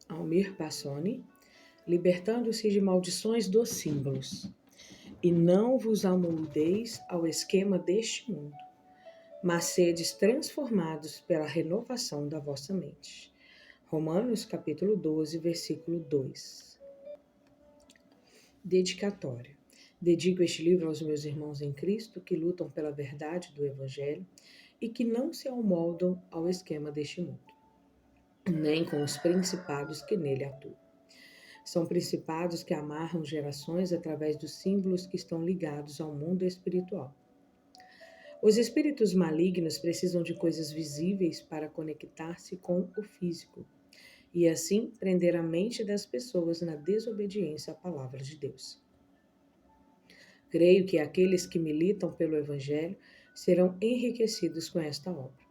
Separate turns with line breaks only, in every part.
Almir Passoni, libertando-se de maldições dos símbolos. E não vos amoldeis ao esquema deste mundo, mas sedes transformados pela renovação da vossa mente. Romanos capítulo 12, versículo 2. Dedicatória. Dedico este livro aos meus irmãos em Cristo que lutam pela verdade do Evangelho e que não se amoldam ao esquema deste mundo, nem com os principados que nele atuam. São principados que amarram gerações através dos símbolos que estão ligados ao mundo espiritual. Os espíritos malignos precisam de coisas visíveis para conectar-se com o físico e assim prender a mente das pessoas na desobediência à palavra de Deus. Creio que aqueles que militam pelo Evangelho serão enriquecidos com esta obra.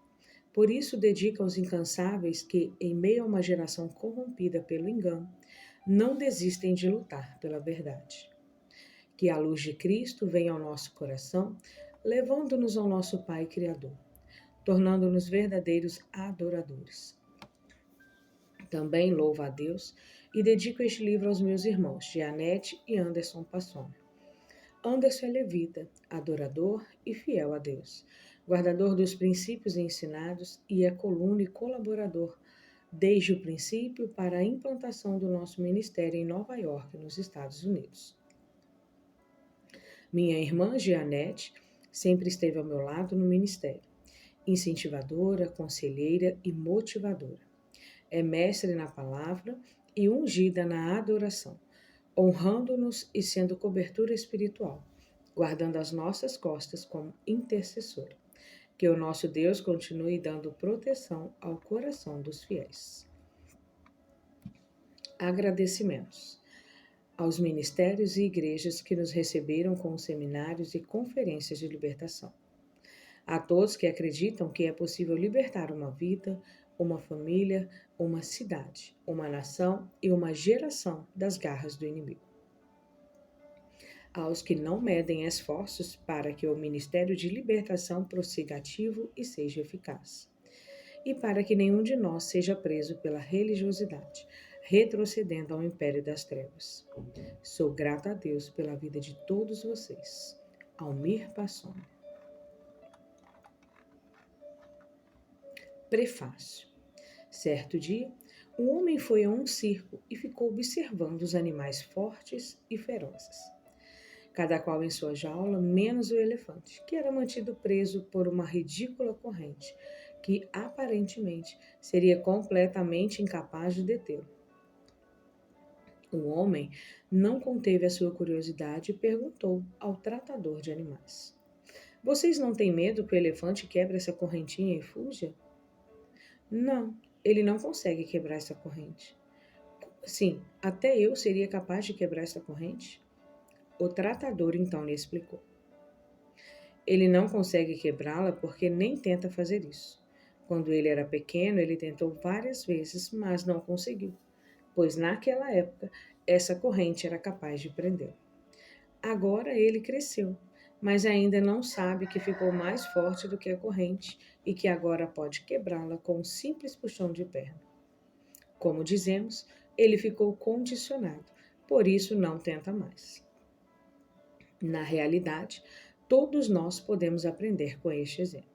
Por isso, dedico aos incansáveis que, em meio a uma geração corrompida pelo engano, não desistem de lutar pela verdade. Que a luz de Cristo venha ao nosso coração, levando-nos ao nosso Pai Criador, tornando-nos verdadeiros adoradores. Também louvo a Deus e dedico este livro aos meus irmãos, Jeanette e Anderson Passoni. Anderson é levita, adorador e fiel a Deus, guardador dos princípios ensinados e é coluna e colaborador desde o princípio para a implantação do nosso ministério em Nova York, nos Estados Unidos. Minha irmã Jeanette sempre esteve ao meu lado no ministério, incentivadora, conselheira e motivadora. É mestre na palavra e ungida na adoração, honrando-nos e sendo cobertura espiritual, guardando as nossas costas como intercessora. Que o nosso Deus continue dando proteção ao coração dos fiéis. Agradecimentos aos ministérios e igrejas que nos receberam com seminários e conferências de libertação. A todos que acreditam que é possível libertar uma vida, uma família, uma cidade, uma nação e uma geração das garras do inimigo. Aos que não medem esforços para que o ministério de libertação prossiga ativo e seja eficaz. E para que nenhum de nós seja preso pela religiosidade, retrocedendo ao império das trevas. Sou grata a Deus pela vida de todos vocês. Almir Passoni. Prefácio. Certo dia, um homem foi a um circo e ficou observando os animais fortes e ferozes, cada qual em sua jaula, menos o elefante, que era mantido preso por uma ridícula corrente, que aparentemente seria completamente incapaz de detê-lo. O homem não conteve a sua curiosidade e perguntou ao tratador de animais: Vocês não têm medo que o elefante quebre essa correntinha e fuja? Não, ele não consegue quebrar essa corrente. Sim, até eu seria capaz de quebrar essa corrente? O tratador então lhe explicou. Ele não consegue quebrá-la porque nem tenta fazer isso. Quando ele era pequeno, ele tentou várias vezes, mas não conseguiu, pois naquela época essa corrente era capaz de prendê-lo. Agora ele cresceu, mas ainda não sabe que ficou mais forte do que a corrente e que agora pode quebrá-la com um simples puxão de perna. Como dizemos, ele ficou condicionado, por isso não tenta mais. Na realidade, todos nós podemos aprender com este exemplo.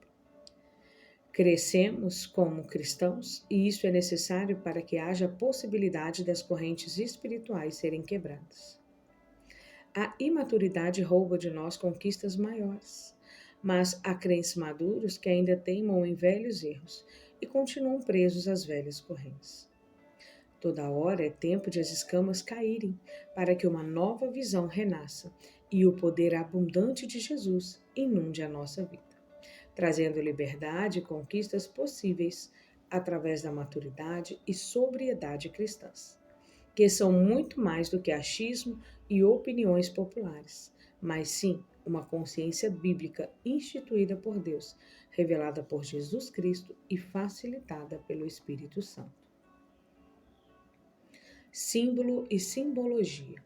Crescemos como cristãos e isso é necessário para que haja possibilidade das correntes espirituais serem quebradas. A imaturidade rouba de nós conquistas maiores, mas há crentes maduros que ainda teimam em velhos erros e continuam presos às velhas correntes. Toda hora é tempo de as escamas caírem para que uma nova visão renasça e o poder abundante de Jesus inunde a nossa vida, trazendo liberdade e conquistas possíveis através da maturidade e sobriedade cristãs, que são muito mais do que achismo e opiniões populares, mas sim uma consciência bíblica instituída por Deus, revelada por Jesus Cristo e facilitada pelo Espírito Santo. Símbolo e simbologia.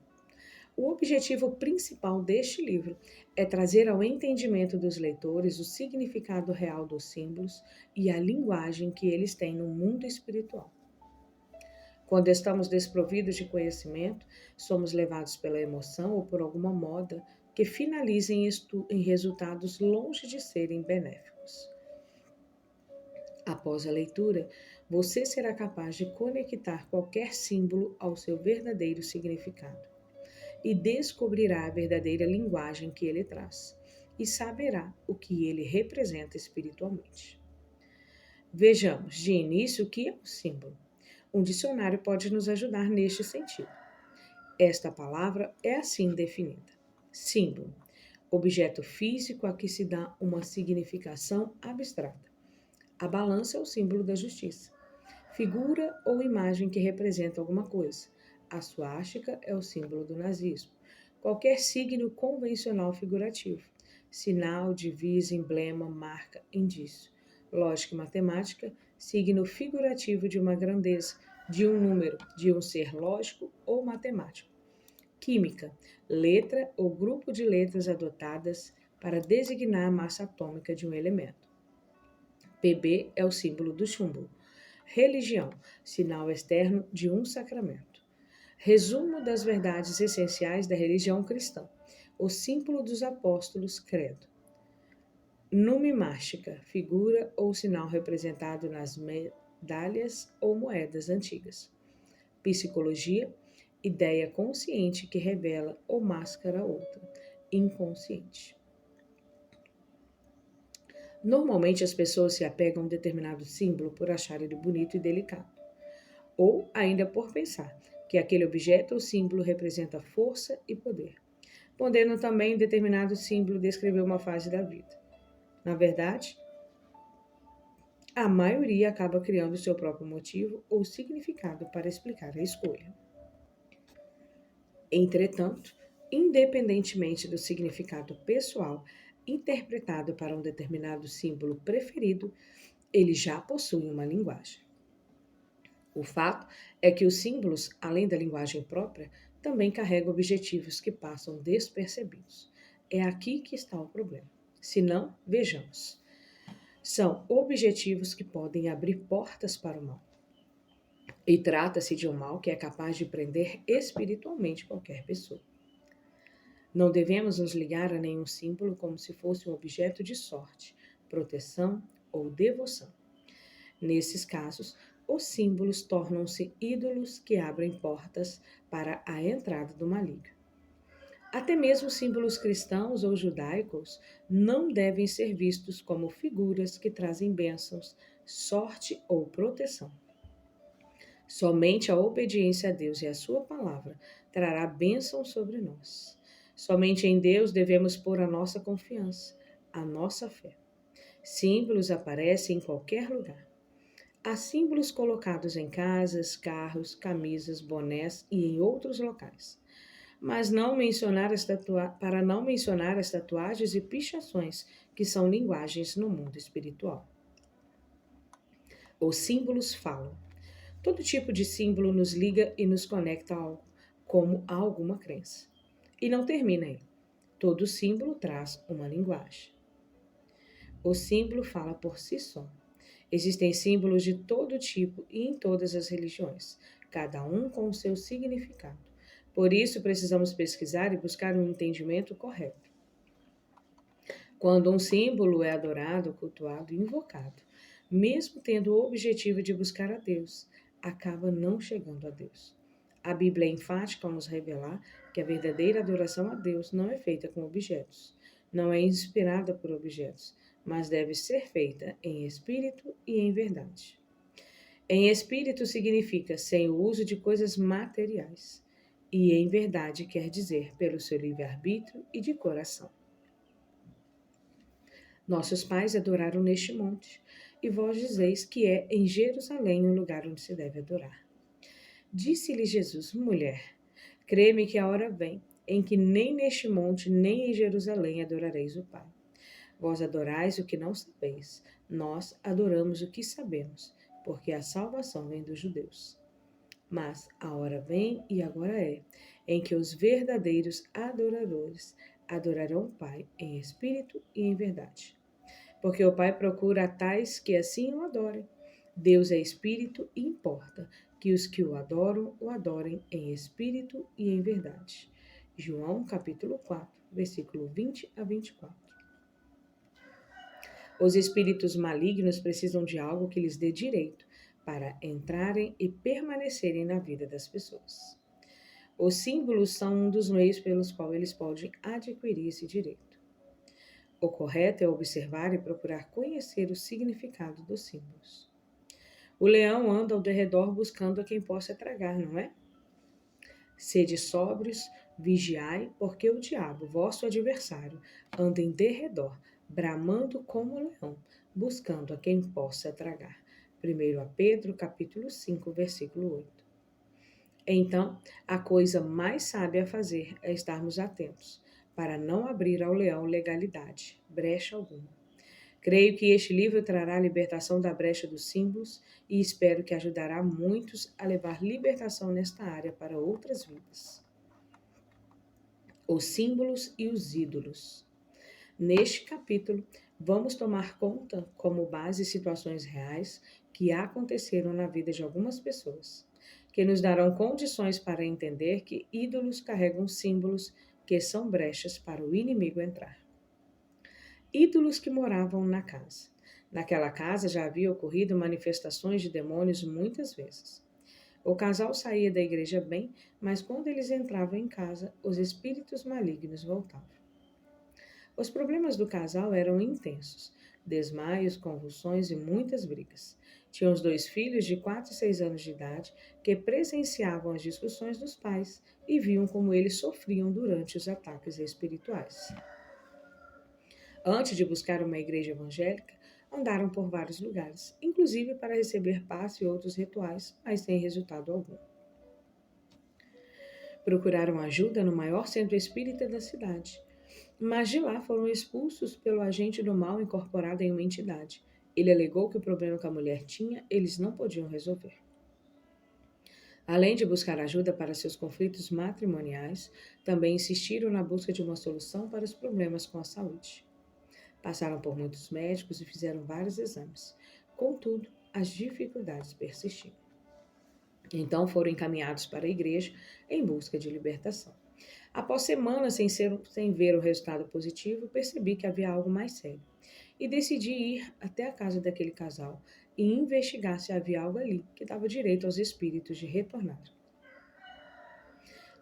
O objetivo principal deste livro é trazer ao entendimento dos leitores o significado real dos símbolos e a linguagem que eles têm no mundo espiritual. Quando estamos desprovidos de conhecimento, somos levados pela emoção ou por alguma moda que finaliza em resultados longe de serem benéficos. Após a leitura, você será capaz de conectar qualquer símbolo ao seu verdadeiro significado e descobrirá a verdadeira linguagem que ele traz e saberá o que ele representa espiritualmente. Vejamos, de início, o que é um símbolo. Um dicionário pode nos ajudar neste sentido. Esta palavra é assim definida: símbolo, objeto físico a que se dá uma significação abstrata. A balança é o símbolo da justiça. Figura ou imagem que representa alguma coisa. A suástica é o símbolo do nazismo. Qualquer signo convencional figurativo. Sinal, divisa, emblema, marca, indício. Lógica e matemática, signo figurativo de uma grandeza, de um número, de um ser lógico ou matemático. Química, letra ou grupo de letras adotadas para designar a massa atômica de um elemento. PB é o símbolo do chumbo. Religião, sinal externo de um sacramento. Resumo das verdades essenciais da religião cristã. O símbolo dos apóstolos, credo. Numismática, figura ou sinal representado nas medalhas ou moedas antigas. Psicologia, ideia consciente que revela ou mascara outra, inconsciente. Normalmente as pessoas se apegam a um determinado símbolo por achar ele bonito e delicado, ou ainda por pensar que aquele objeto ou símbolo representa força e poder, podendo também determinado símbolo descrever uma fase da vida. Na verdade, a maioria acaba criando seu próprio motivo ou significado para explicar a escolha. Entretanto, independentemente do significado pessoal interpretado para um determinado símbolo preferido, ele já possui uma linguagem. O fato é que os símbolos, além da linguagem própria, também carregam objetivos que passam despercebidos. É aqui que está o problema. Se não, vejamos. São objetivos que podem abrir portas para o mal. E trata-se de um mal que é capaz de prender espiritualmente qualquer pessoa. Não devemos nos ligar a nenhum símbolo como se fosse um objeto de sorte, proteção ou devoção. Nesses casos, os símbolos tornam-se ídolos que abrem portas para a entrada do maligno. Até mesmo símbolos cristãos ou judaicos não devem ser vistos como figuras que trazem bênçãos, sorte ou proteção. Somente a obediência a Deus e à sua palavra trará bênção sobre nós. Somente em Deus devemos pôr a nossa confiança, a nossa fé. Símbolos aparecem em qualquer lugar. Há símbolos colocados em casas, carros, camisas, bonés e em outros locais. Mas para não mencionar as tatuagens e pichações, que são linguagens no mundo espiritual. Os símbolos falam. Todo tipo de símbolo nos liga e nos conecta a algo, como a alguma crença. E não termina aí. Todo símbolo traz uma linguagem. O símbolo fala por si só. Existem símbolos de todo tipo e em todas as religiões, cada um com o seu significado. Por isso, precisamos pesquisar e buscar um entendimento correto. Quando um símbolo é adorado, cultuado e invocado, mesmo tendo o objetivo de buscar a Deus, acaba não chegando a Deus. A Bíblia é enfática ao nos revelar que a verdadeira adoração a Deus não é feita com objetos, não é inspirada por objetos, mas deve ser feita em espírito e em verdade. Em espírito significa sem o uso de coisas materiais, e em verdade quer dizer pelo seu livre-arbítrio e de coração. Nossos pais adoraram neste monte, e vós dizeis que é em Jerusalém o lugar onde se deve adorar. Disse-lhe Jesus, mulher, crê-me que a hora vem, em que nem neste monte, nem em Jerusalém adorareis o Pai. Vós adorais o que não sabeis, nós adoramos o que sabemos, porque a salvação vem dos judeus. Mas a hora vem, e agora é, em que os verdadeiros adoradores adorarão o Pai em espírito e em verdade. Porque o Pai procura tais que assim o adorem. Deus é espírito e importa que os que o adorem em espírito e em verdade. João capítulo 4, versículo 20 a 24. Os espíritos malignos precisam de algo que lhes dê direito para entrarem e permanecerem na vida das pessoas. Os símbolos são um dos meios pelos quais eles podem adquirir esse direito. O correto é observar e procurar conhecer o significado dos símbolos. O leão anda ao derredor buscando a quem possa tragar, não é? Sede sóbrios, vigiai, porque o diabo, vosso adversário, anda em derredor, bramando como leão, buscando a quem possa tragar. 1 Pedro, capítulo 5, versículo 8. Então, a coisa mais sábia a fazer é estarmos atentos, para não abrir ao leão legalidade, brecha alguma. Creio que este livro trará a libertação da brecha dos símbolos e espero que ajudará muitos a levar libertação nesta área para outras vidas. Os símbolos e os ídolos. Neste capítulo, vamos tomar conta como base situações reais que aconteceram na vida de algumas pessoas, que nos darão condições para entender que ídolos carregam símbolos que são brechas para o inimigo entrar. Ídolos que moravam na casa. Naquela casa já havia ocorrido manifestações de demônios muitas vezes. O casal saía da igreja bem, mas quando eles entravam em casa, os espíritos malignos voltavam. Os problemas do casal eram intensos: desmaios, convulsões e muitas brigas. Tinham os 2 filhos de 4 e 6 anos de idade que presenciavam as discussões dos pais e viam como eles sofriam durante os ataques espirituais. Antes de buscar uma igreja evangélica, andaram por vários lugares, inclusive para receber passe e outros rituais, mas sem resultado algum. Procuraram ajuda no maior centro espírita da cidade, mas de lá foram expulsos pelo agente do mal incorporado em uma entidade. Ele alegou que o problema que a mulher tinha, eles não podiam resolver. Além de buscar ajuda para seus conflitos matrimoniais, também insistiram na busca de uma solução para os problemas com a saúde. Passaram por muitos médicos e fizeram vários exames. Contudo, as dificuldades persistiam. Então foram encaminhados para a igreja em busca de libertação. Após semanas sem ver o resultado positivo, percebi que havia algo mais sério e decidi ir até a casa daquele casal e investigar se havia algo ali que dava direito aos espíritos de retornar.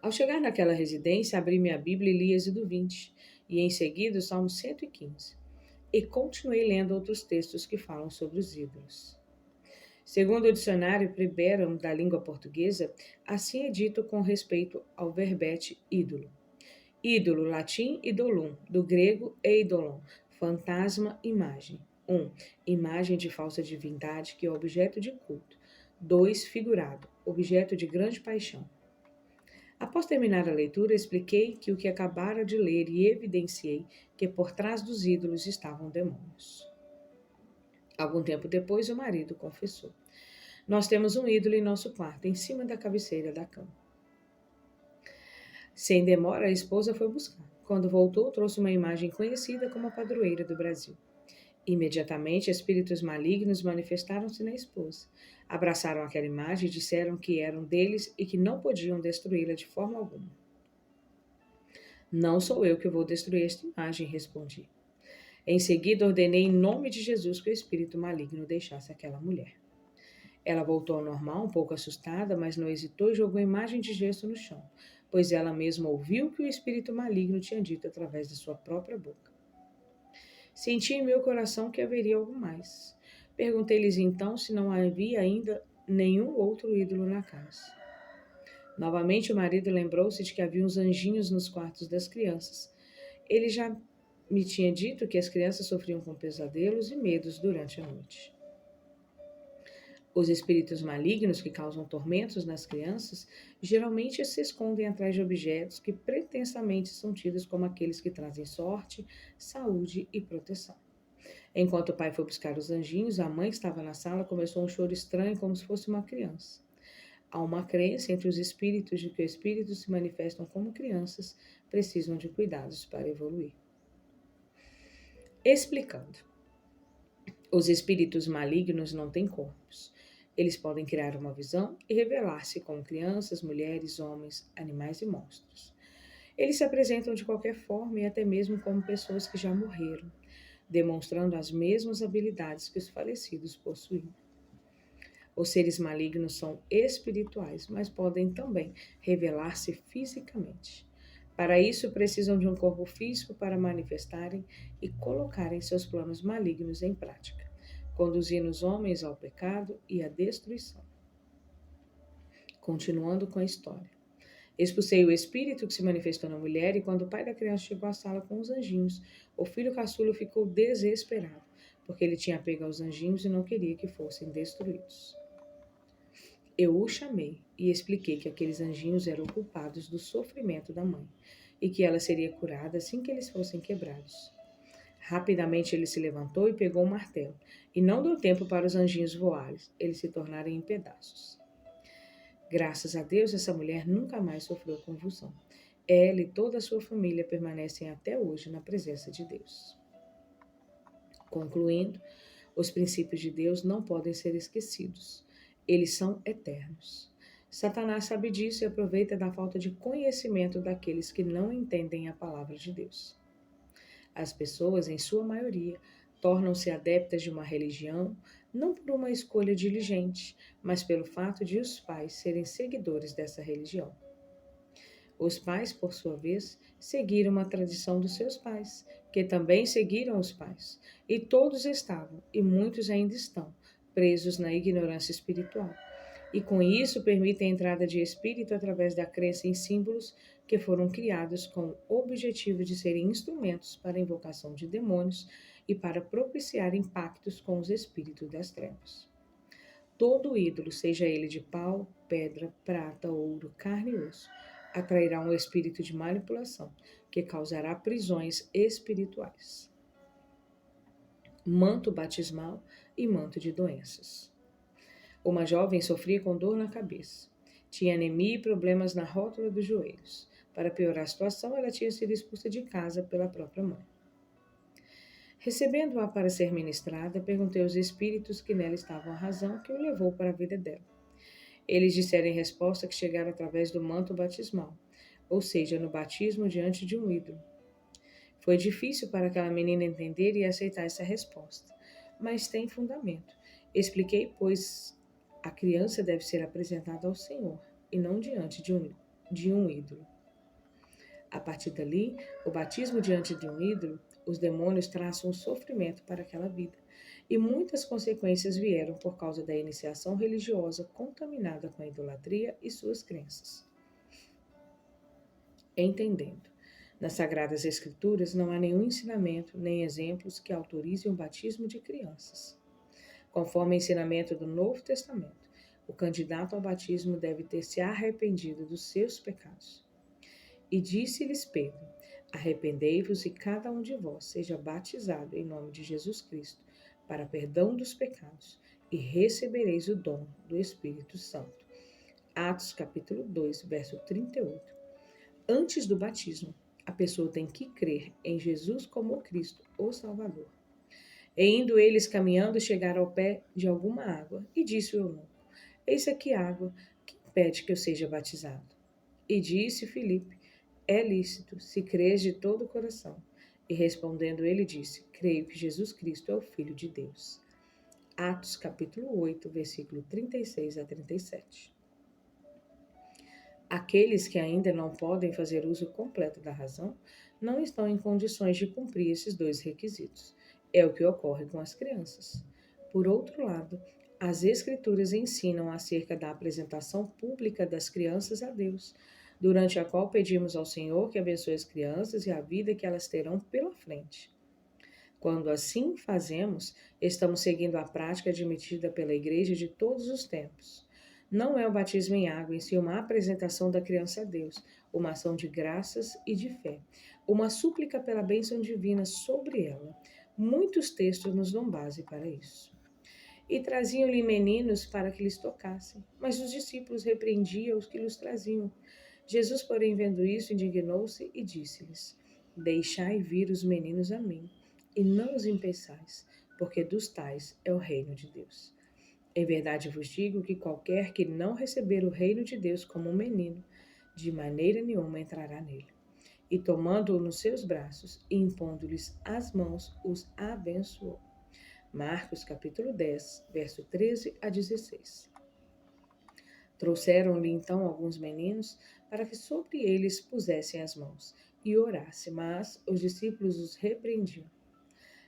Ao chegar naquela residência, abri minha Bíblia e li Êxodo 20 e em seguida o Salmo 115 e continuei lendo outros textos que falam sobre os ídolos. Segundo o dicionário Priberam da língua portuguesa, assim é dito com respeito ao verbete ídolo. Ídolo, latim idolum, do grego eidolon, fantasma, imagem. Imagem de falsa divindade que é objeto de culto. 2. Figurado, objeto de grande paixão. Após terminar a leitura, expliquei que o que acabara de ler e evidenciei que por trás dos ídolos estavam demônios. Algum tempo depois, o marido confessou: nós temos um ídolo em nosso quarto, em cima da cabeceira da cama. Sem demora, a esposa foi buscar. Quando voltou, trouxe uma imagem conhecida como a padroeira do Brasil. Imediatamente, espíritos malignos manifestaram-se na esposa. Abraçaram aquela imagem e disseram que eram deles e que não podiam destruí-la de forma alguma. Não sou eu que vou destruir esta imagem, respondi. Em seguida, ordenei em nome de Jesus que o espírito maligno deixasse aquela mulher. Ela voltou ao normal, um pouco assustada, mas não hesitou e jogou a imagem de gesso no chão, pois ela mesma ouviu o que o espírito maligno tinha dito através de sua própria boca. Senti em meu coração que haveria algo mais. Perguntei-lhes então se não havia ainda nenhum outro ídolo na casa. Novamente o marido lembrou-se de que havia uns anjinhos nos quartos das crianças. Ele já me tinha dito que as crianças sofriam com pesadelos e medos durante a noite. Os espíritos malignos que causam tormentos nas crianças geralmente se escondem atrás de objetos que pretensamente são tidos como aqueles que trazem sorte, saúde e proteção. Enquanto o pai foi buscar os anjinhos, a mãe que estava na sala começou um choro estranho como se fosse uma criança. Há uma crença entre os espíritos de que os espíritos se manifestam como crianças, precisam de cuidados para evoluir. Explicando. Os espíritos malignos não têm corpos. Eles podem criar uma visão e revelar-se como crianças, mulheres, homens, animais e monstros. Eles se apresentam de qualquer forma e até mesmo como pessoas que já morreram, demonstrando as mesmas habilidades que os falecidos possuíam. Os seres malignos são espirituais, mas podem também revelar-se fisicamente. Para isso, precisam de um corpo físico para manifestarem e colocarem seus planos malignos em prática, conduzindo os homens ao pecado e à destruição. Continuando com a história. Expulsei o espírito que se manifestou na mulher, e quando o pai da criança chegou à sala com os anjinhos, o filho caçula ficou desesperado, porque ele tinha apego aos anjinhos e não queria que fossem destruídos. Eu o chamei e expliquei que aqueles anjinhos eram culpados do sofrimento da mãe e que ela seria curada assim que eles fossem quebrados. Rapidamente ele se levantou e pegou um martelo, e não deu tempo para os anjinhos voarem, eles se tornarem em pedaços. Graças a Deus, essa mulher nunca mais sofreu convulsão. Ela e toda a sua família permanecem até hoje na presença de Deus. Concluindo, os princípios de Deus não podem ser esquecidos. Eles são eternos. Satanás sabe disso e aproveita da falta de conhecimento daqueles que não entendem a palavra de Deus. As pessoas, em sua maioria, tornam-se adeptas de uma religião não por uma escolha diligente, mas pelo fato de os pais serem seguidores dessa religião. Os pais, por sua vez, seguiram a tradição dos seus pais, que também seguiram os pais, e todos estavam, e muitos ainda estão, presos na ignorância espiritual. E com isso permitem a entrada de espírito através da crença em símbolos que foram criados com o objetivo de serem instrumentos para a invocação de demônios e para propiciar impactos com os espíritos das trevas. Todo ídolo, seja ele de pau, pedra, prata, ouro, carne e osso, atrairá um espírito de manipulação que causará prisões espirituais. Manto batismal e manto de doenças. Uma jovem sofria com dor na cabeça. Tinha anemia e problemas na rótula dos joelhos. Para piorar a situação, ela tinha sido expulsa de casa pela própria mãe. Recebendo-a para ser ministrada, perguntei aos espíritos que nela estavam a razão que o levou para a vida dela. Eles disseram em resposta que chegaram através do manto batismal, ou seja, no batismo diante de um ídolo. Foi difícil para aquela menina entender e aceitar essa resposta, mas tem fundamento. Expliquei, pois a criança deve ser apresentada ao Senhor e não diante de um ídolo. A partir dali, o batismo diante de um ídolo, os demônios traçam um sofrimento para aquela vida, e muitas consequências vieram por causa da iniciação religiosa contaminada com a idolatria e suas crenças. Entendendo, nas Sagradas Escrituras não há nenhum ensinamento nem exemplos que autorizem o batismo de crianças. Conforme o ensinamento do Novo Testamento, o candidato ao batismo deve ter se arrependido dos seus pecados. E disse-lhes Pedro: arrependei-vos e cada um de vós seja batizado em nome de Jesus Cristo para perdão dos pecados, e recebereis o dom do Espírito Santo. Atos capítulo 2, verso 38. Antes do batismo, a pessoa tem que crer em Jesus como o Cristo, o Salvador. E indo eles caminhando, chegaram ao pé de alguma água, e disse o eunuco: eis aqui água, que impede que eu seja batizado? E disse Filipe: é lícito, se crês de todo o coração. E respondendo ele disse: creio que Jesus Cristo é o Filho de Deus. Atos capítulo 8, versículo 36 a 37. Aqueles que ainda não podem fazer uso completo da razão não estão em condições de cumprir esses dois requisitos. É o que ocorre com as crianças. Por outro lado, as Escrituras ensinam acerca da apresentação pública das crianças a Deus, durante a qual pedimos ao Senhor que abençoe as crianças e a vida que elas terão pela frente. Quando assim fazemos, estamos seguindo a prática admitida pela Igreja de todos os tempos. Não é o batismo em água, em si uma apresentação da criança a Deus, uma ação de graças e de fé, uma súplica pela bênção divina sobre ela. Muitos textos nos dão base para isso. E traziam-lhe meninos para que lhes tocassem, mas os discípulos repreendiam os que lhes traziam. Jesus, porém, vendo isso, indignou-se e disse-lhes: deixai vir os meninos a mim, e não os impeçais, porque dos tais é o reino de Deus. Em verdade vos digo que qualquer que não receber o reino de Deus como um menino, de maneira nenhuma entrará nele. E tomando-o nos seus braços e impondo-lhes as mãos, os abençoou. Marcos capítulo 10, verso 13 a 16. Trouxeram-lhe então alguns meninos para que sobre eles pusessem as mãos e orasse, mas os discípulos os repreendiam.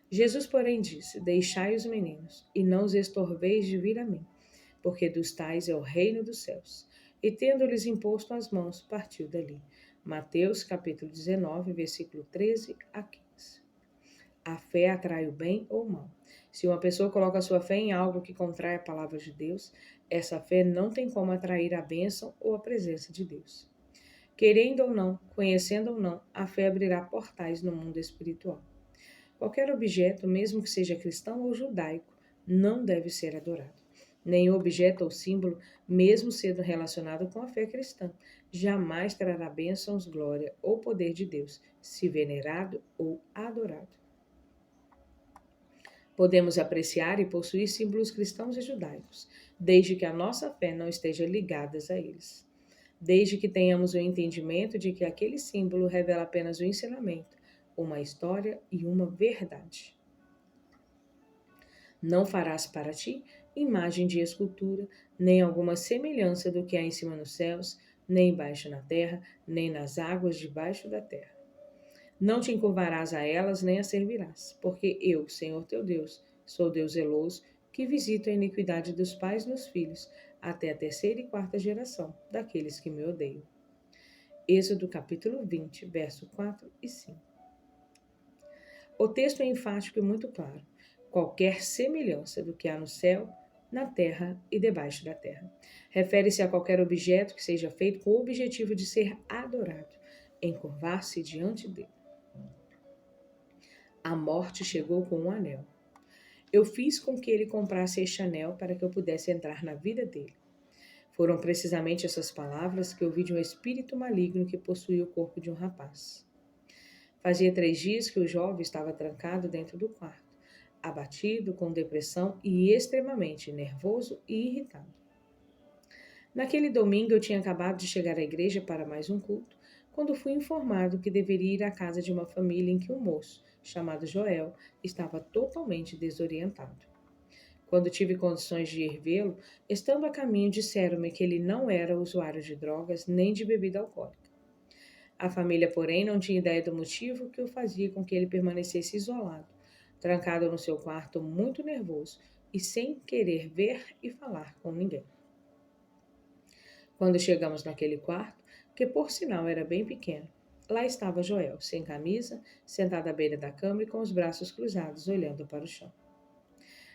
Jesus, porém, disse: Deixai os meninos, e não os estorveis de vir a mim, porque dos tais é o reino dos céus. E tendo-lhes imposto as mãos, partiu dali. Mateus capítulo 19, versículo 13 a 15. A fé atrai o bem ou o mal. Se uma pessoa coloca sua fé em algo que contrai a palavra de Deus, essa fé não tem como atrair a bênção ou a presença de Deus. Querendo ou não, conhecendo ou não, a fé abrirá portais no mundo espiritual. Qualquer objeto, mesmo que seja cristão ou judaico, não deve ser adorado. Nenhum objeto ou símbolo, mesmo sendo relacionado com a fé cristã, jamais trará bênçãos, glória ou poder de Deus, se venerado ou adorado. Podemos apreciar e possuir símbolos cristãos e judaicos, desde que a nossa fé não esteja ligada a eles. Desde que tenhamos o entendimento de que aquele símbolo revela apenas um ensinamento, uma história e uma verdade. Não farás para ti imagem de escultura, nem alguma semelhança do que há em cima nos céus, nem embaixo na terra, nem nas águas debaixo da terra. Não te encurvarás a elas, nem as servirás, porque eu, Senhor teu Deus, sou Deus zeloso, que visito a iniquidade dos pais nos filhos, até a terceira e quarta geração daqueles que me odeiam. Êxodo capítulo 20, verso 4 e 5. O texto é enfático e muito claro. Qualquer semelhança do que há no céu, na terra e debaixo da terra. Refere-se a qualquer objeto que seja feito com o objetivo de ser adorado, encurvar-se diante dele. A morte chegou com um anel. Eu fiz com que ele comprasse este anel para que eu pudesse entrar na vida dele. Foram precisamente essas palavras que ouvi de um espírito maligno que possuía o corpo de um rapaz. Fazia 3 dias que o jovem estava trancado dentro do quarto, abatido, com depressão e extremamente nervoso e irritado. Naquele domingo eu tinha acabado de chegar à igreja para mais um culto, quando fui informado que deveria ir à casa de uma família em que um moço, chamado Joel, estava totalmente desorientado. Quando tive condições de ir vê-lo, estando a caminho, disseram-me que ele não era usuário de drogas nem de bebida alcoólica. A família, porém, não tinha ideia do motivo que o fazia com que ele permanecesse isolado, trancado no seu quarto, muito nervoso e sem querer ver e falar com ninguém. Quando chegamos naquele quarto, que por sinal era bem pequeno, lá estava Joel, sem camisa, sentado à beira da cama e com os braços cruzados, olhando para o chão.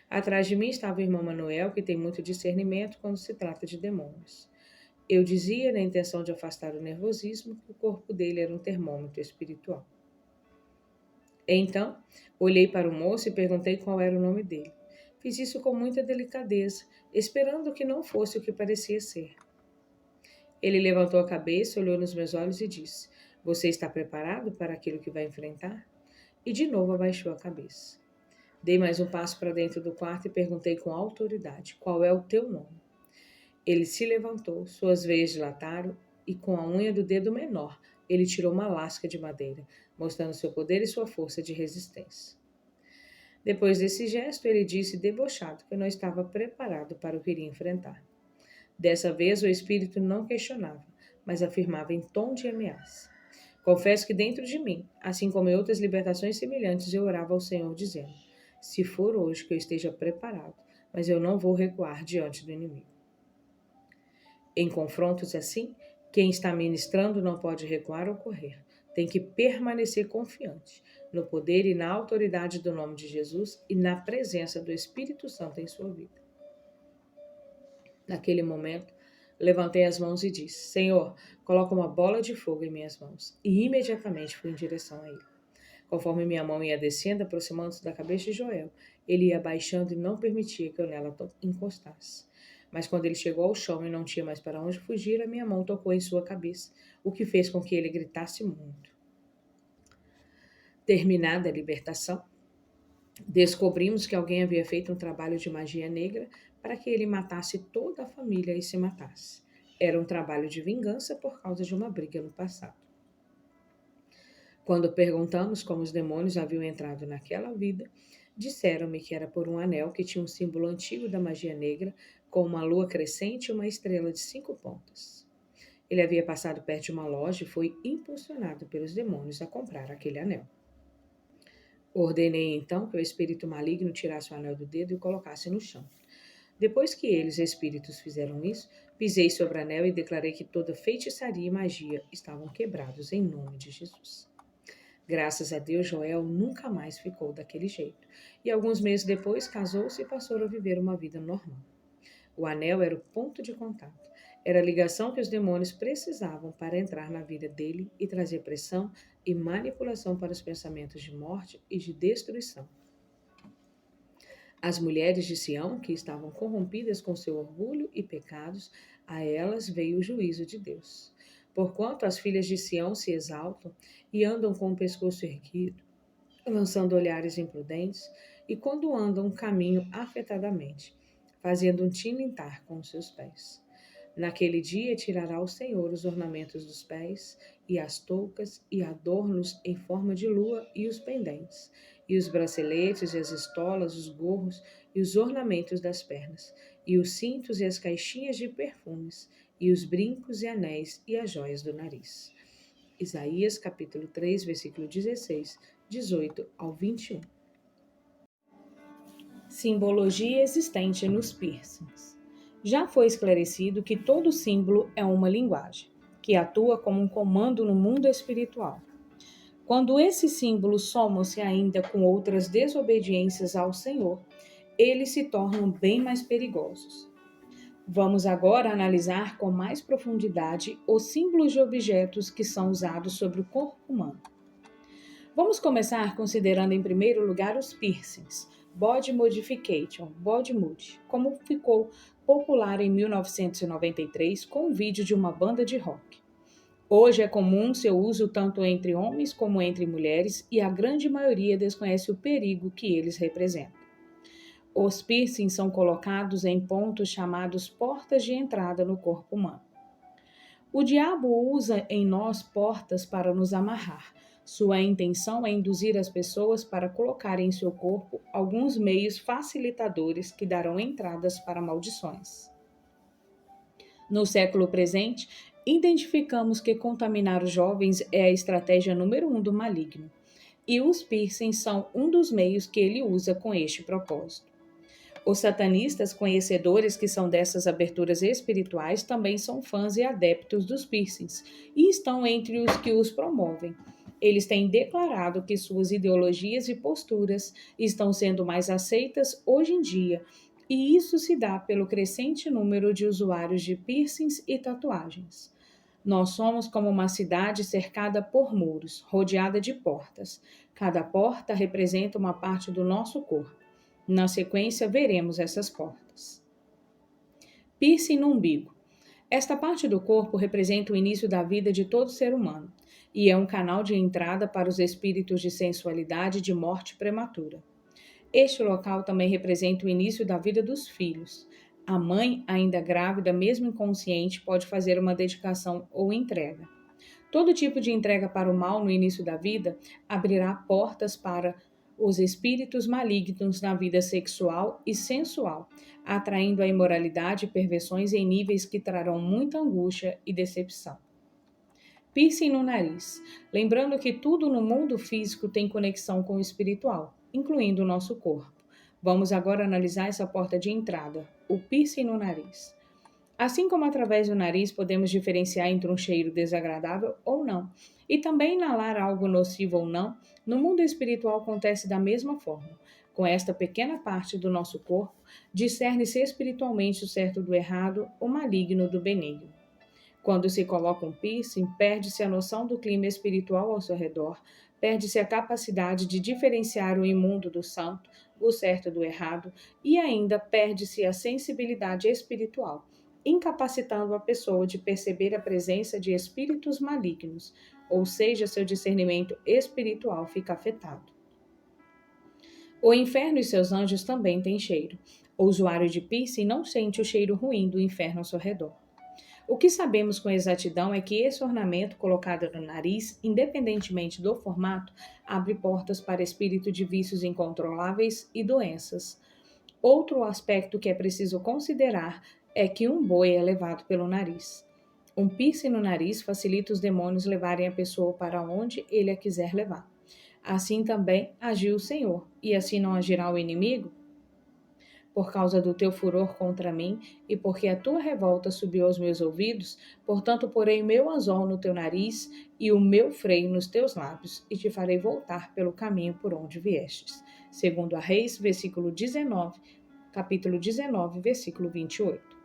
Atrás de mim estava o irmão Manuel, que tem muito discernimento quando se trata de demônios. Eu dizia, na intenção de afastar o nervosismo, que o corpo dele era um termômetro espiritual. Então, olhei para o moço e perguntei qual era o nome dele. Fiz isso com muita delicadeza, esperando que não fosse o que parecia ser. Ele levantou a cabeça, olhou nos meus olhos e disse: Você está preparado para aquilo que vai enfrentar? E de novo abaixou a cabeça. Dei mais um passo para dentro do quarto e perguntei com autoridade: Qual é o teu nome? Ele se levantou, suas veias dilataram e, com a unha do dedo menor, ele tirou uma lasca de madeira, mostrando seu poder e sua força de resistência. Depois desse gesto, ele disse debochado que eu não estava preparado para o que iria enfrentar. Dessa vez, o espírito não questionava, mas afirmava em tom de ameaça. Confesso que dentro de mim, assim como em outras libertações semelhantes, eu orava ao Senhor dizendo: Se for hoje que eu esteja preparado, mas eu não vou recuar diante do inimigo. Em confrontos assim, quem está ministrando não pode recuar ou correr. Tem que permanecer confiante no poder e na autoridade do nome de Jesus e na presença do Espírito Santo em sua vida. Naquele momento, levantei as mãos e disse: Senhor, coloca uma bola de fogo em minhas mãos. E imediatamente fui em direção a ele. Conforme minha mão ia descendo, aproximando-se da cabeça de Joel, ele ia abaixando e não permitia que eu nela encostasse. Mas quando ele chegou ao chão e não tinha mais para onde fugir, a minha mão tocou em sua cabeça, o que fez com que ele gritasse muito. Terminada a libertação, descobrimos que alguém havia feito um trabalho de magia negra para que ele matasse toda a família e se matasse. Era um trabalho de vingança por causa de uma briga no passado. Quando perguntamos como os demônios haviam entrado naquela vida, disseram-me que era por um anel que tinha um símbolo antigo da magia negra, com uma lua crescente e uma estrela de 5 pontas. Ele havia passado perto de uma loja e foi impulsionado pelos demônios a comprar aquele anel. Ordenei então que o espírito maligno tirasse o anel do dedo e o colocasse no chão. Depois que eles, espíritos, fizeram isso, pisei sobre o anel e declarei que toda feitiçaria e magia estavam quebrados em nome de Jesus. Graças a Deus, Joel nunca mais ficou daquele jeito, e alguns meses depois casou-se e passou a viver uma vida normal. O anel era o ponto de contato, era a ligação que os demônios precisavam para entrar na vida dele e trazer pressão e manipulação para os pensamentos de morte e de destruição. As mulheres de Sião, que estavam corrompidas com seu orgulho e pecados, a elas veio o juízo de Deus. Porquanto as filhas de Sião se exaltam e andam com o pescoço erguido, lançando olhares imprudentes, e quando andam, caminham afetadamente, fazendo um tilintar com os seus pés. Naquele dia tirará o Senhor os ornamentos dos pés, e as toucas, e adornos em forma de lua, e os pendentes, e os braceletes, e as estolas, os gorros, e os ornamentos das pernas, e os cintos, e as caixinhas de perfumes, e os brincos e anéis, e as joias do nariz. Isaías capítulo 3, versículo 16, 18 ao 21. Simbologia existente nos piercings. Já foi esclarecido que todo símbolo é uma linguagem, que atua como um comando no mundo espiritual. Quando esses símbolos somam-se ainda com outras desobediências ao Senhor, eles se tornam bem mais perigosos. Vamos agora analisar com mais profundidade os símbolos de objetos que são usados sobre o corpo humano. Vamos começar considerando em primeiro lugar os piercings, body modification, body mod, como ficou popular em 1993 com um vídeo de uma banda de rock. Hoje é comum seu uso tanto entre homens como entre mulheres e a grande maioria desconhece o perigo que eles representam. Os piercings são colocados em pontos chamados portas de entrada no corpo humano. O diabo usa em nós portas para nos amarrar. Sua intenção é induzir as pessoas para colocarem em seu corpo alguns meios facilitadores que darão entradas para maldições. No século presente, identificamos que contaminar os jovens é a estratégia número 1 do maligno, e os piercings são um dos meios que ele usa com este propósito. Os satanistas, conhecedores que são dessas aberturas espirituais, também são fãs e adeptos dos piercings e estão entre os que os promovem. Eles têm declarado que suas ideologias e posturas estão sendo mais aceitas hoje em dia, e isso se dá pelo crescente número de usuários de piercings e tatuagens. Nós somos como uma cidade cercada por muros, rodeada de portas. Cada porta representa uma parte do nosso corpo. Na sequência, veremos essas portas. Piercing no umbigo. Esta parte do corpo representa o início da vida de todo ser humano e é um canal de entrada para os espíritos de sensualidade e de morte prematura. Este local também representa o início da vida dos filhos. A mãe, ainda grávida, mesmo inconsciente, pode fazer uma dedicação ou entrega. Todo tipo de entrega para o mal no início da vida abrirá portas para os espíritos malignos na vida sexual e sensual, atraindo a imoralidade e perversões em níveis que trarão muita angústia e decepção. Piercing no nariz. Lembrando que tudo no mundo físico tem conexão com o espiritual, incluindo o nosso corpo. Vamos agora analisar essa porta de entrada, o piercing no nariz. Assim como através do nariz podemos diferenciar entre um cheiro desagradável ou não, e também inalar algo nocivo ou não, no mundo espiritual acontece da mesma forma. Com esta pequena parte do nosso corpo, discerne-se espiritualmente o certo do errado, o maligno do benigno. Quando se coloca um piercing, perde-se a noção do clima espiritual ao seu redor, perde-se a capacidade de diferenciar o imundo do santo, o certo do errado, e ainda perde-se a sensibilidade espiritual, incapacitando a pessoa de perceber a presença de espíritos malignos, ou seja, seu discernimento espiritual fica afetado. O inferno e seus anjos também têm cheiro. O usuário de piercing não sente o cheiro ruim do inferno ao seu redor. O que sabemos com exatidão é que esse ornamento colocado no nariz, independentemente do formato, abre portas para espírito de vícios incontroláveis e doenças. Outro aspecto que é preciso considerar é que um boi é levado pelo nariz. Um piercing no nariz facilita os demônios levarem a pessoa para onde ele a quiser levar. Assim também agiu o Senhor, e assim não agirá o inimigo? Por causa do teu furor contra mim, e porque a tua revolta subiu aos meus ouvidos, portanto porei meu anzol no teu nariz e o meu freio nos teus lábios, e te farei voltar pelo caminho por onde viestes. Segundo a Reis, capítulo 19, versículo 28.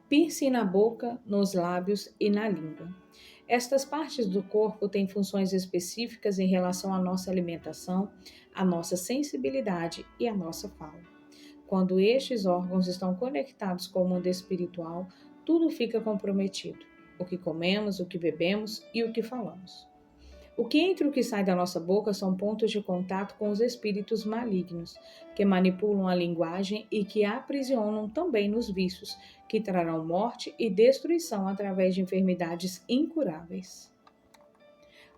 Piercing na boca, nos lábios e na língua. Estas partes do corpo têm funções específicas em relação à nossa alimentação, à nossa sensibilidade e à nossa fala. Quando estes órgãos estão conectados com o mundo espiritual, tudo fica comprometido: o que comemos, o que bebemos e o que falamos. O que entra e o que sai da nossa boca são pontos de contato com os espíritos malignos, que manipulam a linguagem e que a aprisionam também nos vícios, que trarão morte e destruição através de enfermidades incuráveis.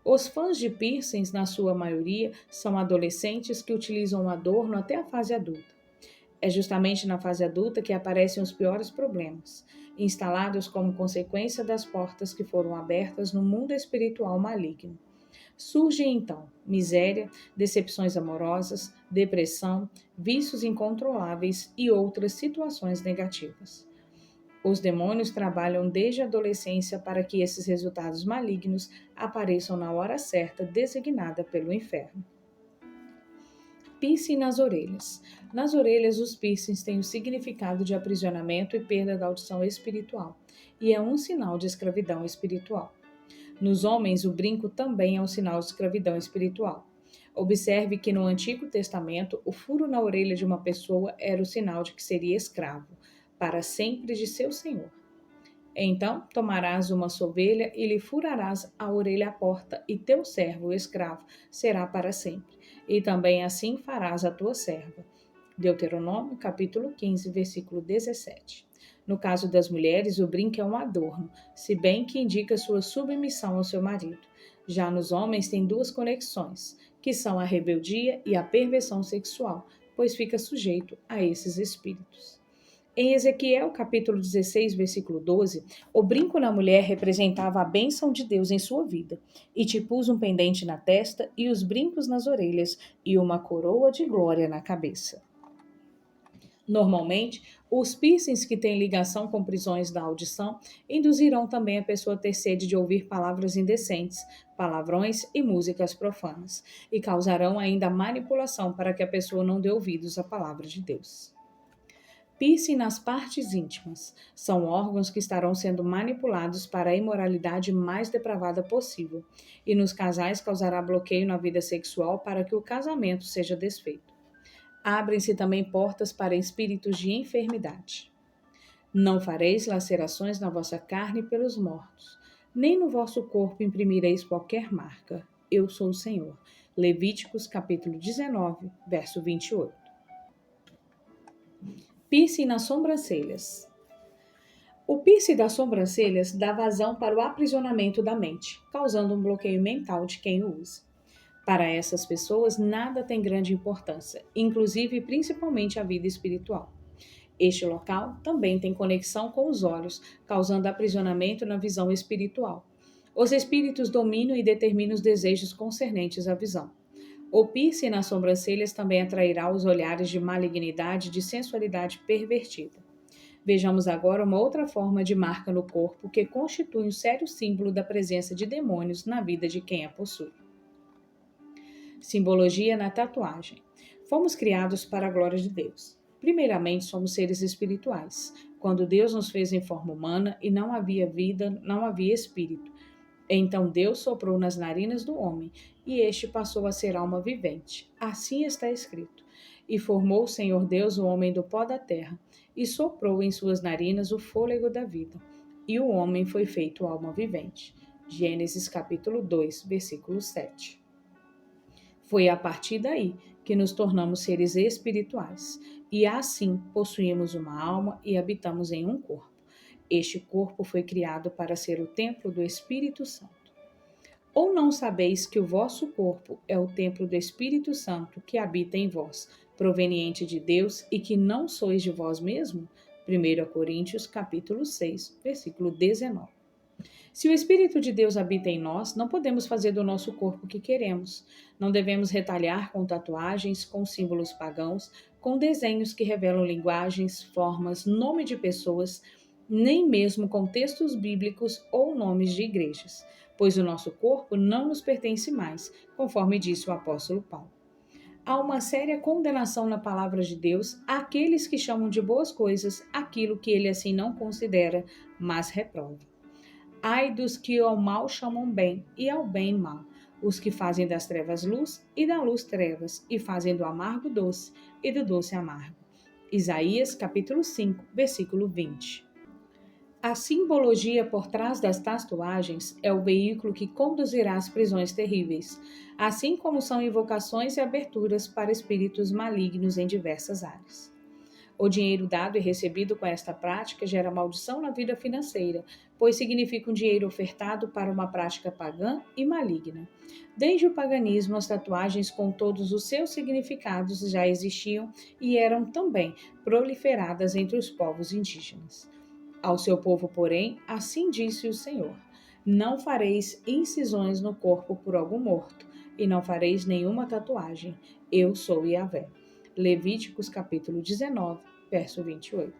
Os fãs de piercings, na sua maioria, são adolescentes que utilizam o adorno até a fase adulta. É justamente na fase adulta que aparecem os piores problemas, instalados como consequência das portas que foram abertas no mundo espiritual maligno. Surgem então miséria, decepções amorosas, depressão, vícios incontroláveis e outras situações negativas. Os demônios trabalham desde a adolescência para que esses resultados malignos apareçam na hora certa designada pelo inferno. Piercing nas orelhas. Nas orelhas, os piercings têm o significado de aprisionamento e perda da audição espiritual, e é um sinal de escravidão espiritual. Nos homens, o brinco também é um sinal de escravidão espiritual. Observe que no Antigo Testamento, o furo na orelha de uma pessoa era o sinal de que seria escravo, para sempre de seu senhor. Então tomarás uma sovelha e lhe furarás a orelha à porta, e teu servo, o escravo, será para sempre. E também assim farás a tua serva. Deuteronômio, capítulo 15, versículo 17. No caso das mulheres, o brinco é um adorno, se bem que indica sua submissão ao seu marido. Já nos homens tem duas conexões, que são a rebeldia e a perversão sexual, pois fica sujeito a esses espíritos. Em Ezequiel, capítulo 16, versículo 12, o brinco na mulher representava a bênção de Deus em sua vida, e te pus um pendente na testa e os brincos nas orelhas e uma coroa de glória na cabeça. Normalmente, os piercings que têm ligação com prisões da audição induzirão também a pessoa a ter sede de ouvir palavras indecentes, palavrões e músicas profanas, e causarão ainda manipulação para que a pessoa não dê ouvidos à palavra de Deus. Piercing nas partes íntimas. São órgãos que estarão sendo manipulados para a imoralidade mais depravada possível, e nos casais causará bloqueio na vida sexual para que o casamento seja desfeito. Abrem-se também portas para espíritos de enfermidade. Não fareis lacerações na vossa carne pelos mortos, nem no vosso corpo imprimireis qualquer marca. Eu sou o Senhor. Levíticos capítulo 19, verso 28. Piercing nas sobrancelhas. O piercing das sobrancelhas dá vazão para o aprisionamento da mente, causando um bloqueio mental de quem o usa. Para essas pessoas, nada tem grande importância, inclusive e principalmente a vida espiritual. Este local também tem conexão com os olhos, causando aprisionamento na visão espiritual. Os espíritos dominam e determinam os desejos concernentes à visão. O piercing nas sobrancelhas também atrairá os olhares de malignidade e de sensualidade pervertida. Vejamos agora uma outra forma de marca no corpo que constitui um sério símbolo da presença de demônios na vida de quem a possui. Simbologia na tatuagem. Fomos criados para a glória de Deus. Primeiramente, somos seres espirituais. Quando Deus nos fez em forma humana e não havia vida, não havia espírito. Então Deus soprou nas narinas do homem, e este passou a ser alma vivente. Assim está escrito. E formou o Senhor Deus o homem do pó da terra, e soprou em suas narinas o fôlego da vida. E o homem foi feito alma vivente. Gênesis capítulo 2, versículo 7. Foi a partir daí que nos tornamos seres espirituais, e assim possuímos uma alma e habitamos em um corpo. Este corpo foi criado para ser o templo do Espírito Santo. Ou não sabeis que o vosso corpo é o templo do Espírito Santo que habita em vós, proveniente de Deus, e que não sois de vós mesmo? 1 Coríntios, capítulo 6, versículo 19. Se o Espírito de Deus habita em nós, não podemos fazer do nosso corpo o que queremos. Não devemos retalhar com tatuagens, com símbolos pagãos, com desenhos que revelam linguagens, formas, nome de pessoas, nem mesmo com textos bíblicos ou nomes de igrejas, pois o nosso corpo não nos pertence mais, conforme disse o apóstolo Paulo. Há uma séria condenação na palavra de Deus àqueles que chamam de boas coisas aquilo que ele assim não considera, mas reprova. Ai dos que ao mal chamam bem e ao bem mal, os que fazem das trevas luz e da luz trevas, e fazem do amargo doce e do doce amargo. Isaías capítulo 5, versículo 20. A simbologia por trás das tatuagens é o veículo que conduzirá às prisões terríveis, assim como são invocações e aberturas para espíritos malignos em diversas áreas. O dinheiro dado e recebido com esta prática gera maldição na vida financeira, pois significa um dinheiro ofertado para uma prática pagã e maligna. Desde o paganismo, as tatuagens com todos os seus significados já existiam e eram também proliferadas entre os povos indígenas. Ao seu povo, porém, assim disse o Senhor: não fareis incisões no corpo por algum morto, e não fareis nenhuma tatuagem. Eu sou Yahvé. Levíticos capítulo 19, verso 28.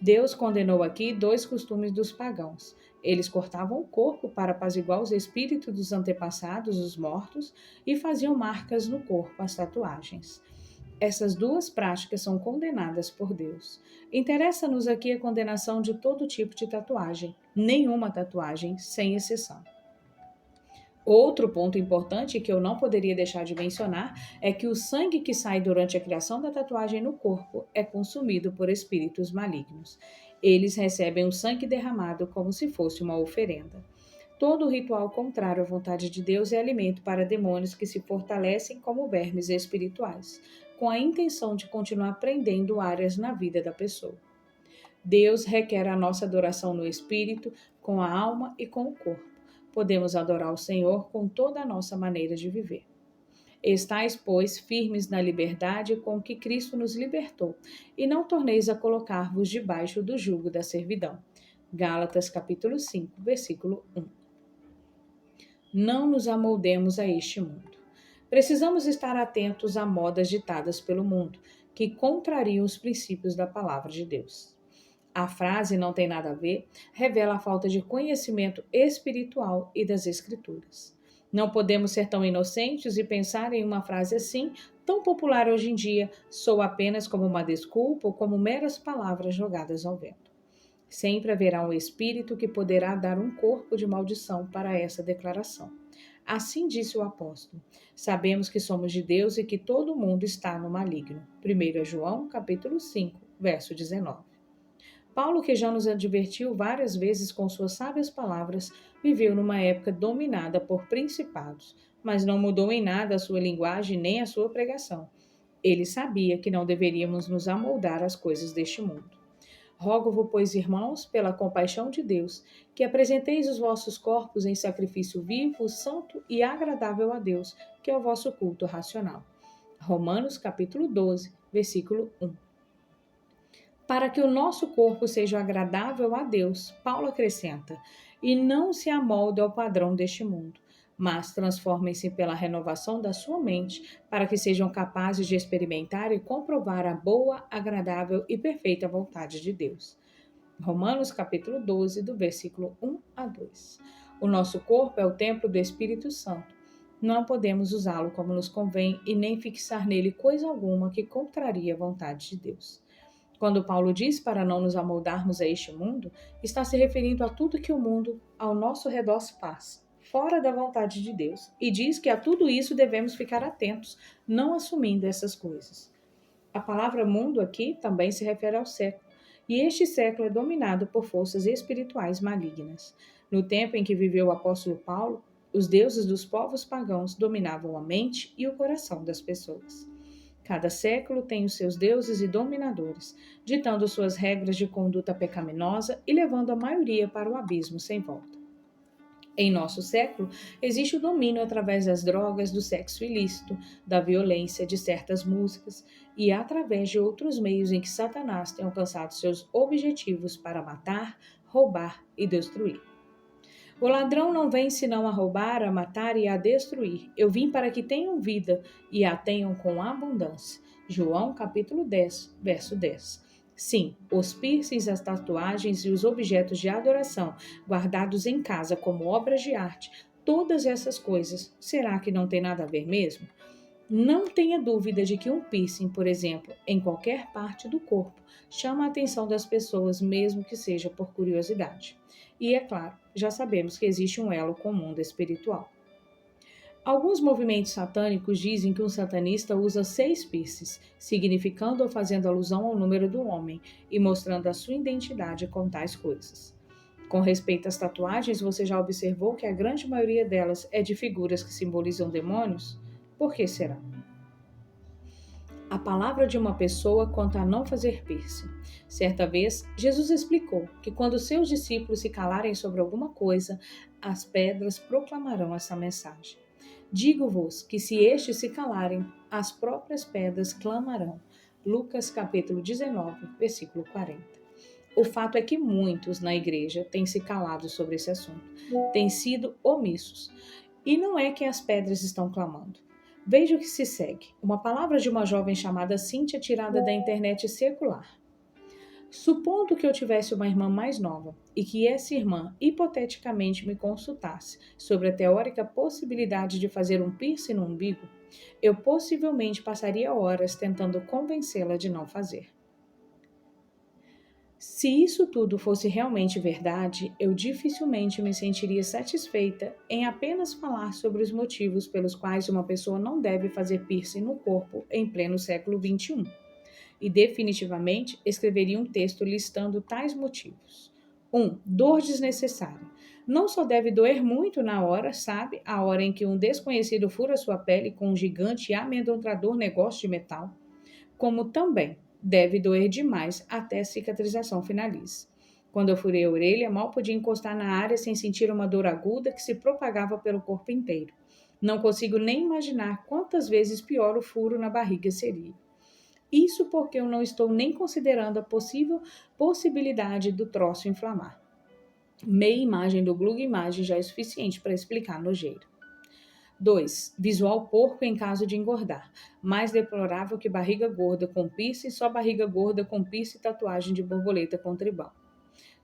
Deus condenou aqui dois costumes dos pagãos. Eles cortavam o corpo para apaziguar os espíritos dos antepassados, os mortos, e faziam marcas no corpo, as tatuagens. Essas duas práticas são condenadas por Deus. Interessa-nos aqui a condenação de todo tipo de tatuagem, nenhuma tatuagem, sem exceção. Outro ponto importante que eu não poderia deixar de mencionar é que o sangue que sai durante a criação da tatuagem no corpo é consumido por espíritos malignos. Eles recebem o sangue derramado como se fosse uma oferenda. Todo ritual contrário à vontade de Deus é alimento para demônios que se fortalecem como vermes espirituais, com a intenção de continuar prendendo áreas na vida da pessoa. Deus requer a nossa adoração no espírito, com a alma e com o corpo. Podemos adorar o Senhor com toda a nossa maneira de viver. Estais, pois, firmes na liberdade com que Cristo nos libertou, e não torneis a colocar-vos debaixo do jugo da servidão. Gálatas capítulo 5, versículo 1. Não nos amoldemos a este mundo. Precisamos estar atentos a modas ditadas pelo mundo, que contrariam os princípios da palavra de Deus. A frase não tem nada a ver, revela a falta de conhecimento espiritual e das Escrituras. Não podemos ser tão inocentes e pensar em uma frase assim, tão popular hoje em dia, soa apenas como uma desculpa ou como meras palavras jogadas ao vento. Sempre haverá um espírito que poderá dar um corpo de maldição para essa declaração. Assim disse o apóstolo: sabemos que somos de Deus e que todo mundo está no maligno. 1 João, capítulo 5, verso 19. Paulo, que já nos advertiu várias vezes com suas sábias palavras, viveu numa época dominada por principados, mas não mudou em nada a sua linguagem nem a sua pregação. Ele sabia que não deveríamos nos amoldar às coisas deste mundo. Rogo-vos, pois, irmãos, pela compaixão de Deus, que apresenteis os vossos corpos em sacrifício vivo, santo e agradável a Deus, que é o vosso culto racional. Romanos capítulo 12, versículo 1. Para que o nosso corpo seja agradável a Deus, Paulo acrescenta, e não se amolde ao padrão deste mundo, mas transformem-se pela renovação da sua mente, para que sejam capazes de experimentar e comprovar a boa, agradável e perfeita vontade de Deus. Romanos capítulo 12, do versículo 1 a 2. O nosso corpo é o templo do Espírito Santo. Não podemos usá-lo como nos convém e nem fixar nele coisa alguma que contraria a vontade de Deus. Quando Paulo diz para não nos amoldarmos a este mundo, está se referindo a tudo que o mundo ao nosso redor faz, fora da vontade de Deus, e diz que a tudo isso devemos ficar atentos, não assumindo essas coisas. A palavra mundo aqui também se refere ao século, e este século é dominado por forças espirituais malignas. No tempo em que viveu o apóstolo Paulo, os deuses dos povos pagãos dominavam a mente e o coração das pessoas. Cada século tem os seus deuses e dominadores, ditando suas regras de conduta pecaminosa e levando a maioria para o abismo sem volta. Em nosso século, existe o domínio através das drogas, do sexo ilícito, da violência, de certas músicas e através de outros meios em que Satanás tem alcançado seus objetivos para matar, roubar e destruir. O ladrão não vem senão a roubar, a matar e a destruir. Eu vim para que tenham vida e a tenham com abundância. João capítulo 10, verso 10. Sim, os piercings, as tatuagens e os objetos de adoração guardados em casa como obras de arte, todas essas coisas, será que não tem nada a ver mesmo? Não tenha dúvida de que um piercing, por exemplo, em qualquer parte do corpo, chama a atenção das pessoas, mesmo que seja por curiosidade. E é claro, já sabemos que existe um elo com o mundo espiritual. Alguns movimentos satânicos dizem que um satanista usa 6 piercings, significando ou fazendo alusão ao número do homem e mostrando a sua identidade com tais coisas. Com respeito às tatuagens, você já observou que a grande maioria delas é de figuras que simbolizam demônios? Por que será? A palavra de uma pessoa quanto a não fazer piercing. Certa vez, Jesus explicou que quando seus discípulos se calarem sobre alguma coisa, as pedras proclamarão essa mensagem. Digo-vos que se estes se calarem, as próprias pedras clamarão. Lucas capítulo 19, versículo 40. O fato é que muitos na igreja têm se calado sobre esse assunto, têm sido omissos. E não é que as pedras estão clamando. Veja o que se segue. Uma palavra de uma jovem chamada Cíntia tirada da internet secular. Supondo que eu tivesse uma irmã mais nova e que essa irmã hipoteticamente me consultasse sobre a teórica possibilidade de fazer um piercing no umbigo, eu possivelmente passaria horas tentando convencê-la de não fazer. Se isso tudo fosse realmente verdade, eu dificilmente me sentiria satisfeita em apenas falar sobre os motivos pelos quais uma pessoa não deve fazer piercing no corpo em pleno século XXI. E definitivamente escreveria um texto listando tais motivos. 1. Dor desnecessária. Não só deve doer muito na hora, sabe? A hora em que um desconhecido fura sua pele com um gigante e amedrontador negócio de metal, como também deve doer demais até a cicatrização finalize. Quando eu furei a orelha, mal podia encostar na área sem sentir uma dor aguda que se propagava pelo corpo inteiro. Não consigo nem imaginar quantas vezes pior o furo na barriga seria. Isso porque eu não estou nem considerando a possível possibilidade do troço inflamar. Meia imagem do Google Imagens já é suficiente para explicar a nojeira. 2. Visual porco em caso de engordar. Mais deplorável que barriga gorda com piercing, só barriga gorda com piercing e tatuagem de borboleta com tribal.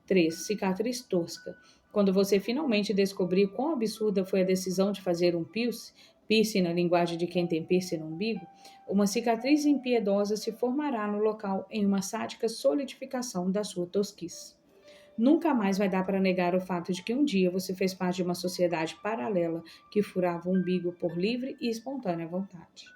3. Cicatriz tosca. Quando você finalmente descobrir quão absurda foi a decisão de fazer um piercing na linguagem de quem tem piercing no umbigo, uma cicatriz impiedosa se formará no local em uma sádica solidificação da sua tosquice. Nunca mais vai dar para negar o fato de que um dia você fez parte de uma sociedade paralela que furava o umbigo por livre e espontânea vontade.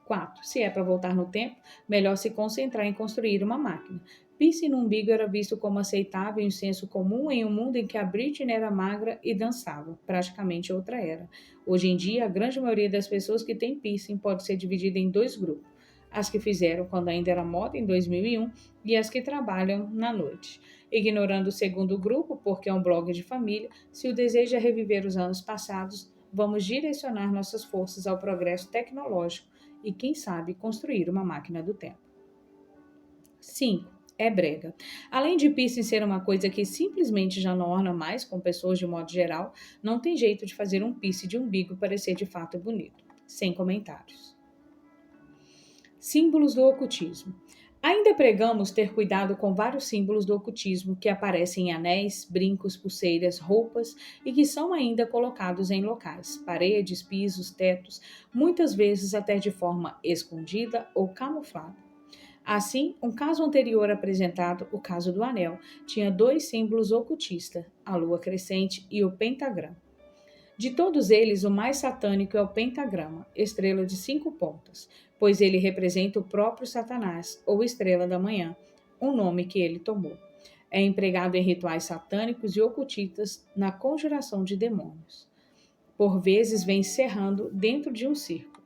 4. Se é para voltar no tempo, melhor se concentrar em construir uma máquina. Piercing no umbigo era visto como aceitável e um senso comum em um mundo em que a Britney era magra e dançava, praticamente outra era. Hoje em dia, a grande maioria das pessoas que tem piercing pode ser dividida em 2 grupos. As que fizeram quando ainda era moda, em 2001, e as que trabalham na noite. Ignorando o segundo grupo, porque é um blog de família, se o desejo é reviver os anos passados, vamos direcionar nossas forças ao progresso tecnológico e, quem sabe, construir uma máquina do tempo. 5. É brega. Além de piercing ser uma coisa que simplesmente já não orna mais com pessoas de modo geral, não tem jeito de fazer um piercing de umbigo parecer de fato bonito. Sem comentários. Símbolos do ocultismo. Ainda pregamos ter cuidado com vários símbolos do ocultismo que aparecem em anéis, brincos, pulseiras, roupas e que são ainda colocados em locais, paredes, pisos, tetos, muitas vezes até de forma escondida ou camuflada. Assim, um caso anterior apresentado, o caso do anel, tinha 2 símbolos ocultistas, a lua crescente e o pentagrama. De todos eles, o mais satânico é o pentagrama, estrela de 5 pontas, pois ele representa o próprio Satanás, ou estrela da manhã, um nome que ele tomou. É empregado em rituais satânicos e ocultistas na conjuração de demônios. Por vezes vem cerrando dentro de um círculo.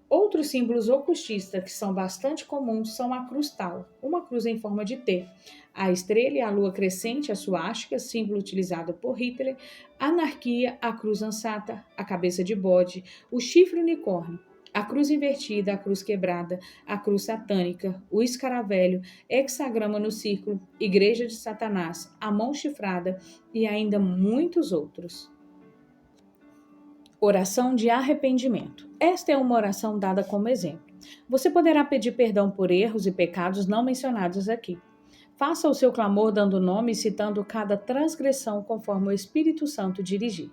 Outros símbolos ocultistas que são bastante comuns são a cruz tal, uma cruz em forma de T, a estrela e a lua crescente, a suástica, símbolo utilizado por Hitler, a anarquia, a cruz ansata, a cabeça de bode, o chifre unicórnio, a cruz invertida, a cruz quebrada, a cruz satânica, o escaravelho, hexagrama no círculo, igreja de Satanás, a mão chifrada e ainda muitos outros. Oração de arrependimento. Esta é uma oração dada como exemplo. Você poderá pedir perdão por erros e pecados não mencionados aqui. Faça o seu clamor dando nome e citando cada transgressão conforme o Espírito Santo dirigir.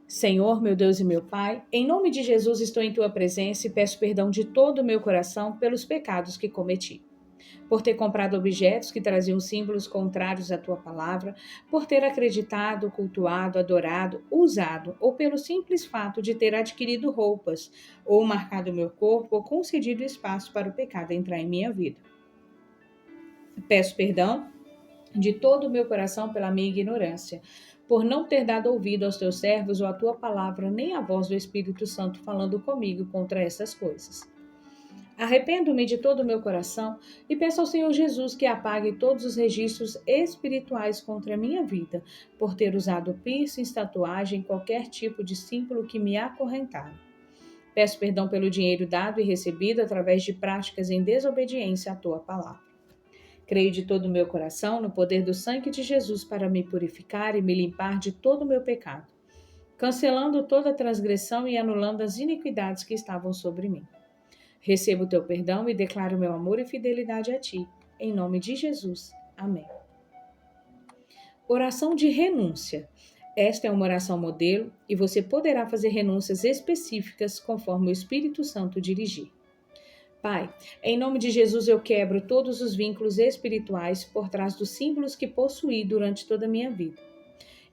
Senhor, meu Deus e meu Pai, em nome de Jesus estou em tua presença e peço perdão de todo o meu coração pelos pecados que cometi. Por ter comprado objetos que traziam símbolos contrários à tua palavra, por ter acreditado, cultuado, adorado, usado, ou pelo simples fato de ter adquirido roupas, ou marcado meu corpo, ou concedido espaço para o pecado entrar em minha vida. Peço perdão de todo o meu coração pela minha ignorância, por não ter dado ouvido aos teus servos ou à tua palavra, nem à voz do Espírito Santo falando comigo contra essas coisas. Arrependo-me de todo o meu coração e peço ao Senhor Jesus que apague todos os registros espirituais contra a minha vida, por ter usado piercing, tatuagem, qualquer tipo de símbolo que me acorrentaram. Peço perdão pelo dinheiro dado e recebido através de práticas em desobediência à tua palavra. Creio de todo o meu coração no poder do sangue de Jesus para me purificar e me limpar de todo o meu pecado, cancelando toda transgressão e anulando as iniquidades que estavam sobre mim. Recebo o teu perdão e declaro meu amor e fidelidade a ti. Em nome de Jesus. Amém. Oração de renúncia. Esta é uma oração modelo e você poderá fazer renúncias específicas conforme o Espírito Santo dirigir. Pai, em nome de Jesus eu quebro todos os vínculos espirituais por trás dos símbolos que possuí durante toda a minha vida.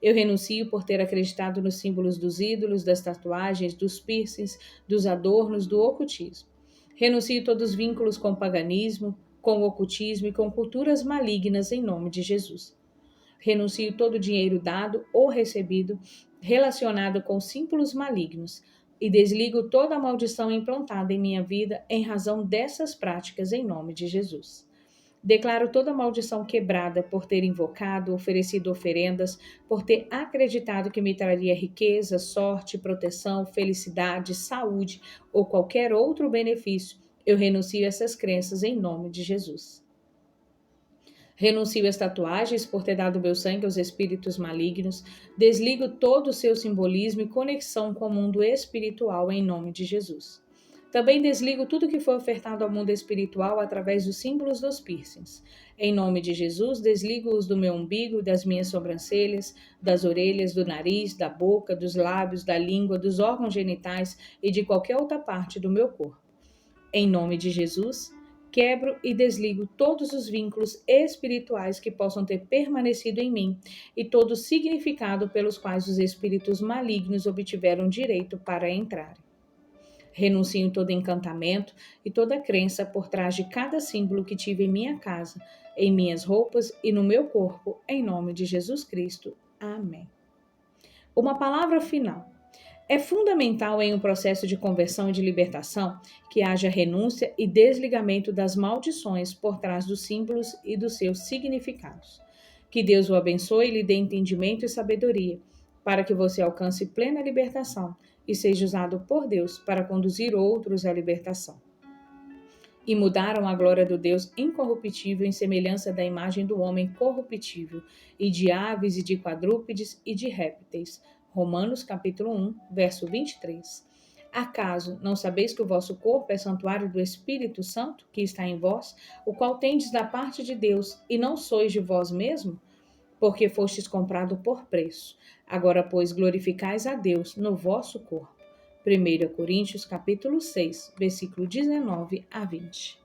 Eu renuncio por ter acreditado nos símbolos dos ídolos, das tatuagens, dos piercings, dos adornos, do ocultismo. Renuncio todos os vínculos com o paganismo, com o ocultismo e com culturas malignas em nome de Jesus. Renuncio todo o dinheiro dado ou recebido relacionado com símbolos malignos e desligo toda a maldição implantada em minha vida em razão dessas práticas em nome de Jesus. Declaro toda maldição quebrada por ter invocado, oferecido oferendas, por ter acreditado que me traria riqueza, sorte, proteção, felicidade, saúde ou qualquer outro benefício. Eu renuncio a essas crenças em nome de Jesus. Renuncio às tatuagens por ter dado meu sangue aos espíritos malignos. Desligo todo o seu simbolismo e conexão com o mundo espiritual em nome de Jesus. Também desligo tudo que foi ofertado ao mundo espiritual através dos símbolos dos piercings. Em nome de Jesus, desligo-os do meu umbigo, das minhas sobrancelhas, das orelhas, do nariz, da boca, dos lábios, da língua, dos órgãos genitais e de qualquer outra parte do meu corpo. Em nome de Jesus, quebro e desligo todos os vínculos espirituais que possam ter permanecido em mim e todo o significado pelos quais os espíritos malignos obtiveram direito para entrarem. Renuncio todo encantamento e toda crença por trás de cada símbolo que tive em minha casa, em minhas roupas e no meu corpo, em nome de Jesus Cristo. Amém. Uma palavra final. É fundamental em um processo de conversão e de libertação que haja renúncia e desligamento das maldições por trás dos símbolos e dos seus significados. Que Deus o abençoe e lhe dê entendimento e sabedoria, para que você alcance plena libertação e seja usado por Deus para conduzir outros à libertação. E mudaram a glória do Deus incorruptível em semelhança da imagem do homem corruptível, e de aves e de quadrúpedes e de répteis. Romanos capítulo 1, verso 23. Acaso não sabeis que o vosso corpo é santuário do Espírito Santo, que está em vós, o qual tendes da parte de Deus, e não sois de vós mesmo? Porque fostes comprado por preço. Agora, pois, glorificais a Deus no vosso corpo. 1 Coríntios capítulo 6, versículo 19 a 20.